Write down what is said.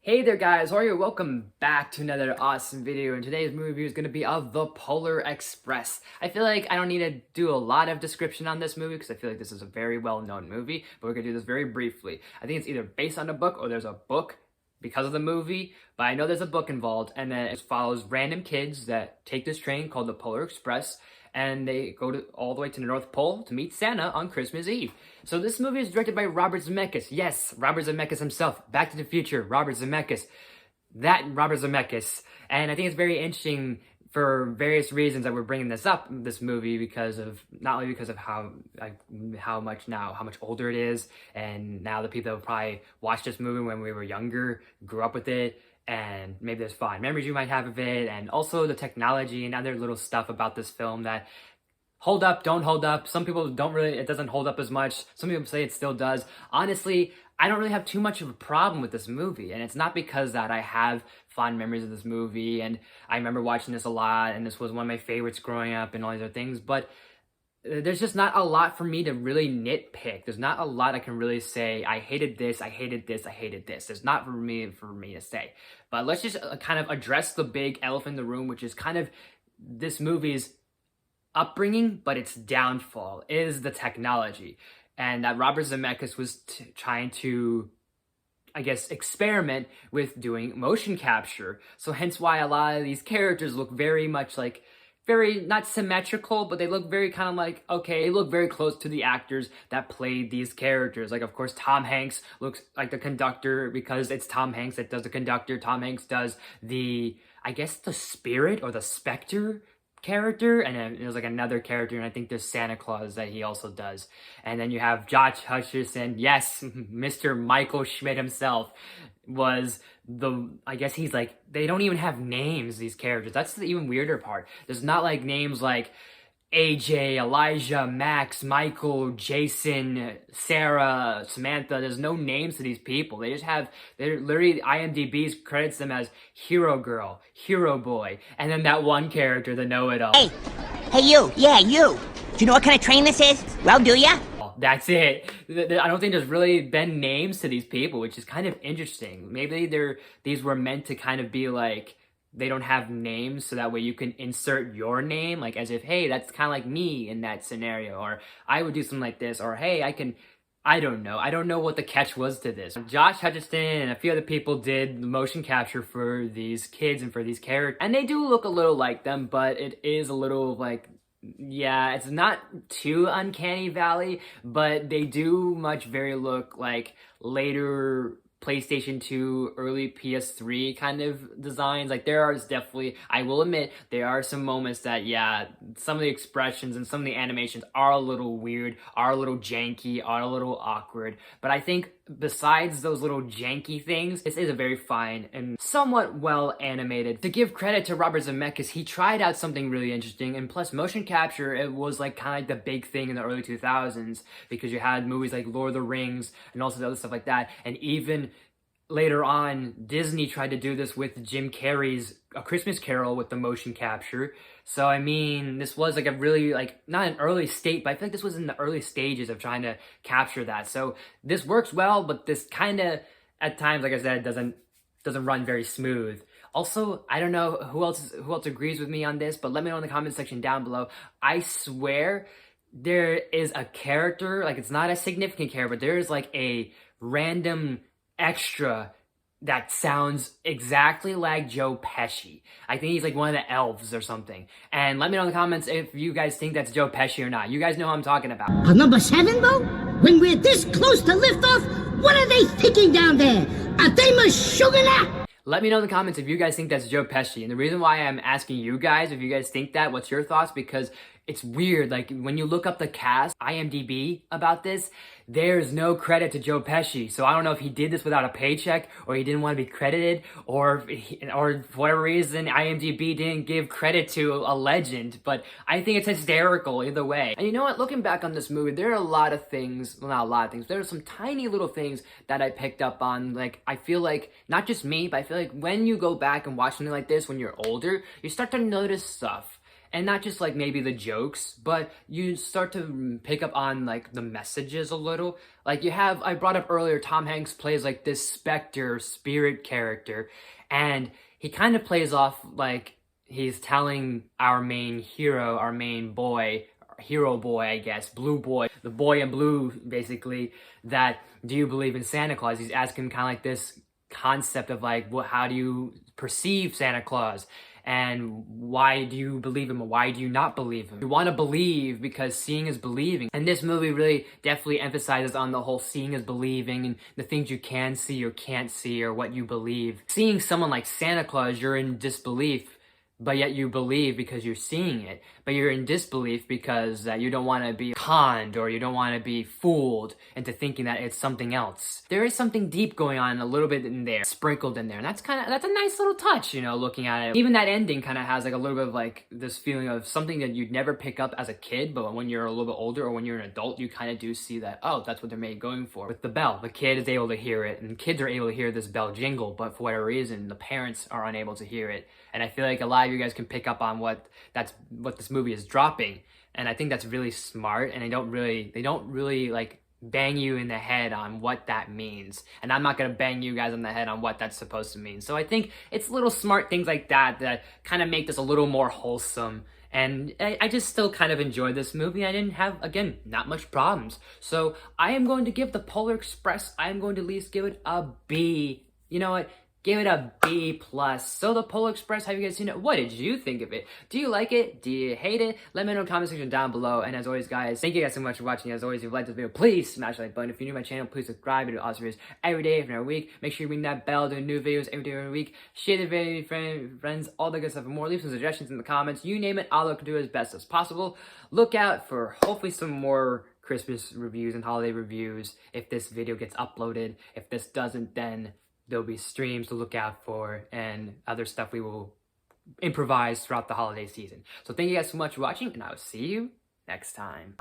Hey there guys, how are you? Welcome back to another awesome video, and today's movie review is going to be of The Polar Express. I feel like I don't need to do a lot of description on this movie because I feel like this is a very well-known movie, but we're going to do this very briefly. I think it's either based on a book or there's a book because of the movie, but I know there's a book involved, and then it follows random kids that take this train called the Polar Express, and they go all the way to the North Pole to meet Santa on Christmas Eve. So this movie is directed by Robert Zemeckis. Yes, Robert Zemeckis himself. Back to the Future, Robert Zemeckis. That Robert Zemeckis. And I think it's very interesting for various reasons that we're bringing this movie, because of not only because of how much older it is, and now the people that would probably watch this movie when we were younger grew up with it, and maybe there's fond memories you might have of it, and also the technology and other little stuff about this film that hold up, don't hold up. Some people don't really, it doesn't hold up as much. Some people say it still does. Honestly, I don't really have too much of a problem with this movie, and it's not because that I have fond memories of this movie, and I remember watching this a lot, and this was one of my favorites growing up, and all these other things, but there's just not a lot for me to really nitpick. There's not a lot I can really say, I hated this, I hated this, I hated this. There's not for me to say. But let's just kind of address the big elephant in the room, which is kind of this movie's upbringing, but its downfall is the technology. And that Robert Zemeckis was trying to, I guess, experiment with doing motion capture. So hence why a lot of these characters look very much like, very, not symmetrical, but they look very kind of like, okay, they look very close to the actors that played these characters. Like, of course, Tom Hanks looks like the conductor because it's Tom Hanks that does the conductor. Tom Hanks does the, I guess, the spirit or the specter character, and then there's like another character, and I think there's Santa Claus that he also does. And then you have Josh Hutcherson, yes, Mr. Michael Schmidt himself was I guess he's like, they don't even have names, these characters. That's the even weirder part. There's not like names like AJ, Elijah, Max, Michael, Jason, Sarah, Samantha. There's no names to these people. They're literally, IMDb credits them as Hero Girl, Hero Boy, and then that one character, the know-it-all. Hey you, yeah, you. Do you know what kind of train this is? Well, do ya? That's it. I don't think there's really been names to these people, which is kind of interesting. Maybe these were meant to kind of be like, they don't have names, so that way you can insert your name, like as if, hey, that's kind of like me in that scenario, or I would do something like this, or hey, I don't know what the catch was to this. Josh Hutcherson and a few other people did the motion capture for these kids and for these characters, and they do look a little like them, but it is a little like, yeah, it's not too uncanny valley, but they do very look like later PlayStation 2, early PS3 kind of designs. Like, there are definitely, I will admit, there are some moments that, yeah, some of the expressions and some of the animations are a little weird, are a little janky, are a little awkward. But I think besides those little janky things, this is a very fine and somewhat well animated. To give credit to Robert Zemeckis, he tried out something really interesting, and plus motion capture, it was like kind of like the big thing in the early 2000s, because you had movies like Lord of the Rings and also the other stuff like that, and even later on, Disney tried to do this with Jim Carrey's A Christmas Carol with the motion capture. So, I mean, this was like a really, like, not an early state, but I feel like this was in the early stages of trying to capture that. So, this works well, but this kind of, at times, like I said, doesn't run very smooth. Also, I don't know who else agrees with me on this, but let me know in the comment section down below. I swear there is a character, like, it's not a significant character, but there is like a random extra that sounds exactly like Joe Pesci. I think he's like one of the elves or something. And let me know in the comments if you guys think that's Joe Pesci or not. You guys know who I'm talking about. On number 7, though? When we're this close to liftoff, what are they thinking down there? Are they Meshuggah? Let me know in the comments if you guys think that's Joe Pesci. And the reason why I'm asking you guys if you guys think that, what's your thoughts? Because it's weird, like when you look up the cast, IMDb, about this, there's no credit to Joe Pesci. So I don't know if he did this without a paycheck, or he didn't want to be credited, or for whatever reason, IMDb didn't give credit to a legend. But I think it's hysterical either way. And you know what? Looking back on this movie, there are a lot of things, well, not a lot of things, there are some tiny little things that I picked up on. Like, I feel like, not just me, but I feel like when you go back and watch something like this when you're older, you start to notice stuff. And not just like maybe the jokes, but you start to pick up on like the messages a little. Like I brought up earlier, Tom Hanks plays like this specter spirit character, and he kind of plays off like he's telling our main hero, our main boy, hero boy, I guess, blue boy, the boy in blue, basically, that do you believe in Santa Claus? He's asking kind of like this concept of like, how do you perceive Santa Claus? And why do you believe him or why do you not believe him? You want to believe because seeing is believing. And this movie really definitely emphasizes on the whole seeing is believing and the things you can see or can't see or what you believe. Seeing someone like Santa Claus, you're in disbelief, but yet you believe because you're seeing it. But you're in disbelief because you don't want to be conned or you don't want to be fooled into thinking that it's something else. There is something deep going on a little bit in there, sprinkled in there. And that's a nice little touch, looking at it. Even that ending kind of has like a little bit of like this feeling of something that you'd never pick up as a kid, but when you're a little bit older or when you're an adult, you kind of do see that, oh, that's what they're maybe going for. With the bell, the kid is able to hear it and kids are able to hear this bell jingle, but for whatever reason, the parents are unable to hear it. And I feel like a lot of you guys can pick up on what this movie is dropping, and I think that's really smart. And they don't really like bang you in the head on what that means. And I'm not gonna bang you guys on the head on what that's supposed to mean. So I think it's little smart things like that kind of make this a little more wholesome. And I just still kind of enjoyed this movie. I didn't have, again, not much problems. So I am going to give the Polar Express, I am going to at least give it a B. You know what? Give it a B+. So the Polar Express, have you guys seen it? What did you think of it? Do you like it? Do you hate it? Let me know in the comment section down below. And as always, guys, thank you guys so much for watching. As always, if you liked this video, please smash the like button. If you're new to my channel, please subscribe. I do awesome videos every day, every week. Make sure you ring that bell, do new videos every day, every week. Share the video with your friends, all that good stuff and more. Leave some suggestions in the comments. You name it, I'll look to do as best as possible. Look out for hopefully some more Christmas reviews and holiday reviews if this video gets uploaded. If this doesn't, then there'll be streams to look out for and other stuff we will improvise throughout the holiday season. So thank you guys so much for watching, and I will see you next time.